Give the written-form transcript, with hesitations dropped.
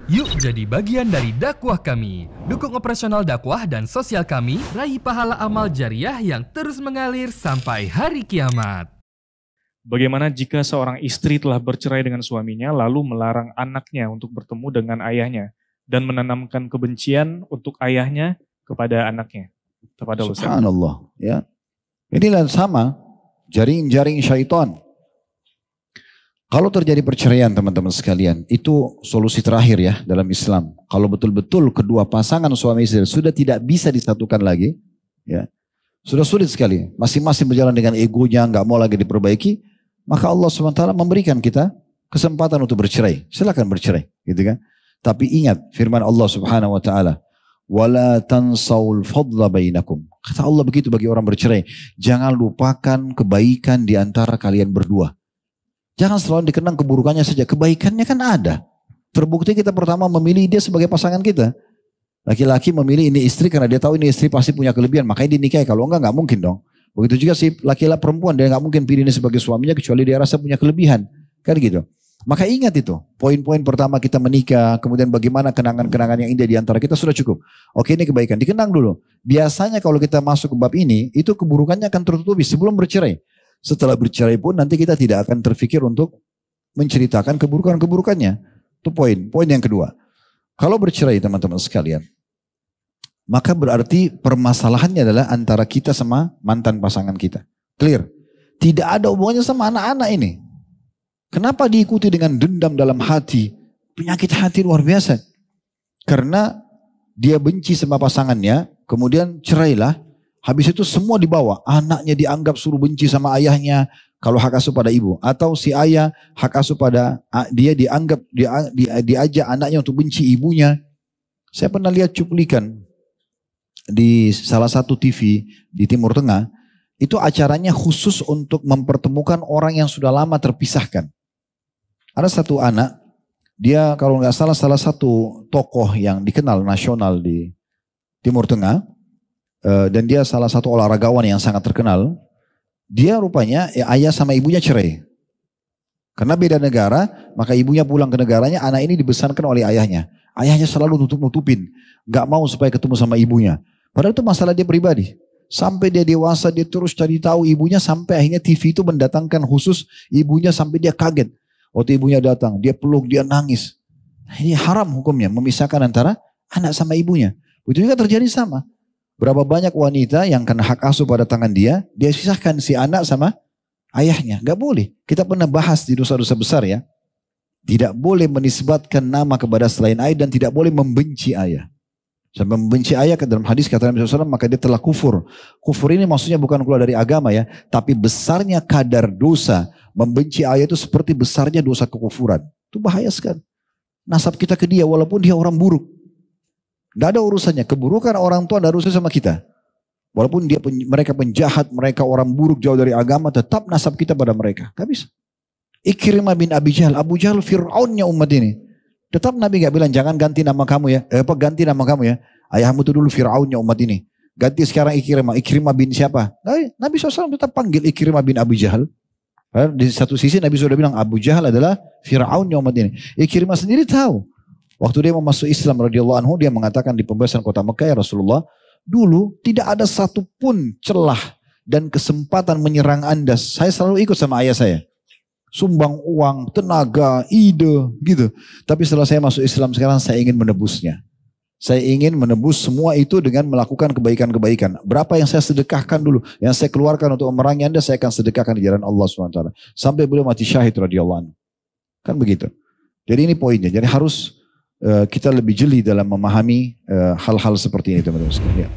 Yuk jadi bagian dari dakwah kami. Dukung operasional dakwah dan sosial kami, raih pahala amal jariah yang terus mengalir sampai hari kiamat. Bagaimana jika seorang istri telah bercerai dengan suaminya lalu melarang anaknya untuk bertemu dengan ayahnya dan menanamkan kebencian untuk ayahnya kepada anaknya? Subhanallah, ya. Inilah sama jaring-jaring syaitan. Kalau terjadi perceraian teman-teman sekalian, itu solusi terakhir ya dalam Islam. Kalau betul-betul kedua pasangan suami istri sudah tidak bisa disatukan lagi, ya, sudah sulit sekali. Masing-masing berjalan dengan egonya, nggak mau lagi diperbaiki, maka Allah SWT memberikan kita kesempatan untuk bercerai. Silakan bercerai, gitu kan? Tapi ingat firman Allah Subhanahu Wa Taala, wala tansaul fadla bainakum. Kata Allah begitu bagi orang bercerai, jangan lupakan kebaikan di antara kalian berdua. Jangan selalu dikenang keburukannya saja, kebaikannya kan ada. Terbukti kita pertama memilih dia sebagai pasangan kita. Laki-laki memilih ini istri karena dia tahu ini istri pasti punya kelebihan, makanya dinikahi. Kalau enggak mungkin dong. Begitu juga si laki-laki perempuan, dia nggak mungkin pilih ini sebagai suaminya kecuali dia rasa punya kelebihan. Kan gitu. Maka ingat itu, poin-poin pertama kita menikah, kemudian bagaimana kenangan-kenangan yang indah di antara kita sudah cukup. Oke, ini kebaikan, dikenang dulu. Biasanya kalau kita masuk ke bab ini, itu keburukannya akan tertutupi sebelum bercerai. Setelah bercerai pun nanti kita tidak akan terfikir untuk menceritakan keburukan-keburukannya. Itu poin yang kedua. Kalau bercerai teman-teman sekalian, maka berarti permasalahannya adalah antara kita sama mantan pasangan kita. Clear? Tidak ada hubungannya sama anak-anak ini. Kenapa diikuti dengan dendam dalam hati? Penyakit hati luar biasa. Karena dia benci sama pasangannya, kemudian cerailah. Habis itu semua dibawa, anaknya dianggap suruh benci sama ayahnya kalau hak asuh pada ibu. Atau si ayah hak asuh pada dia dianggap, diajak anaknya untuk benci ibunya. Saya pernah lihat cuplikan di salah satu TV di Timur Tengah. Itu acaranya khusus untuk mempertemukan orang yang sudah lama terpisahkan. Ada satu anak, dia kalau nggak salah satu tokoh yang dikenal nasional di Timur Tengah. Dan dia salah satu olahragawan yang sangat terkenal. Dia rupanya ayah sama ibunya cerai. Karena beda negara, maka ibunya pulang ke negaranya, anak ini dibesarkan oleh ayahnya. Ayahnya selalu nutup-nutupin, gak mau supaya ketemu sama ibunya. Padahal itu masalah dia pribadi. Sampai dia dewasa, dia terus cari tahu ibunya, sampai akhirnya TV itu mendatangkan khusus ibunya sampai dia kaget. Waktu ibunya datang, dia peluk, dia nangis. Ini haram hukumnya, memisahkan antara anak sama ibunya. Itu juga terjadi sama. Berapa banyak wanita yang kena hak asuh pada tangan dia sisahkan si anak sama ayahnya. Gak boleh. Kita pernah bahas di dosa-dosa besar ya. Tidak boleh menisbatkan nama kepada selain ayah dan tidak boleh membenci ayah. Sampai membenci ayah dalam hadis kata Nabi SAW maka dia telah kufur. Kufur ini maksudnya bukan keluar dari agama ya. Tapi besarnya kadar dosa. Membenci ayah itu seperti besarnya dosa kekufuran. Itu bahaya sekali. Nasab kita ke dia walaupun dia orang buruk. Tidak ada urusannya. Keburukan orang tua tidak ada urusan sama kita. Walaupun mereka penjahat, mereka orang buruk jauh dari agama, tetap nasab kita pada mereka. Gak bisa. Ikrimah bin Abi Jahal. Abu Jahal Fir'aunnya umat ini. Tetap Nabi gak bilang jangan ganti nama kamu ya. Ganti nama kamu ya. Ayahmu itu dulu Fir'aunnya umat ini. Ganti sekarang Ikrimah. Ikrimah bin siapa? Nabi SAW tetap panggil Ikrimah bin Abi Jahal. Di satu sisi Nabi sudah bilang Abu Jahal adalah Fir'aunnya umat ini. Ikrimah sendiri tahu. Waktu dia mau masuk Islam radhiyallahu anhu, dia mengatakan di pembebasan kota Mekah, ya Rasulullah, dulu tidak ada satupun celah dan kesempatan menyerang Anda. Saya selalu ikut sama ayah saya. Sumbang uang, tenaga, ide, gitu. Tapi setelah saya masuk Islam sekarang, saya ingin menebusnya. Saya ingin menebus semua itu dengan melakukan kebaikan-kebaikan. Berapa yang saya sedekahkan dulu, yang saya keluarkan untuk memerangi Anda, saya akan sedekahkan di jalan Allah SWT. Sampai beliau mati syahid radhiyallahu anhu. Kan begitu. Jadi ini poinnya. Jadi harus kita lebih jeli dalam memahami hal-hal seperti ini teman-teman sekalian.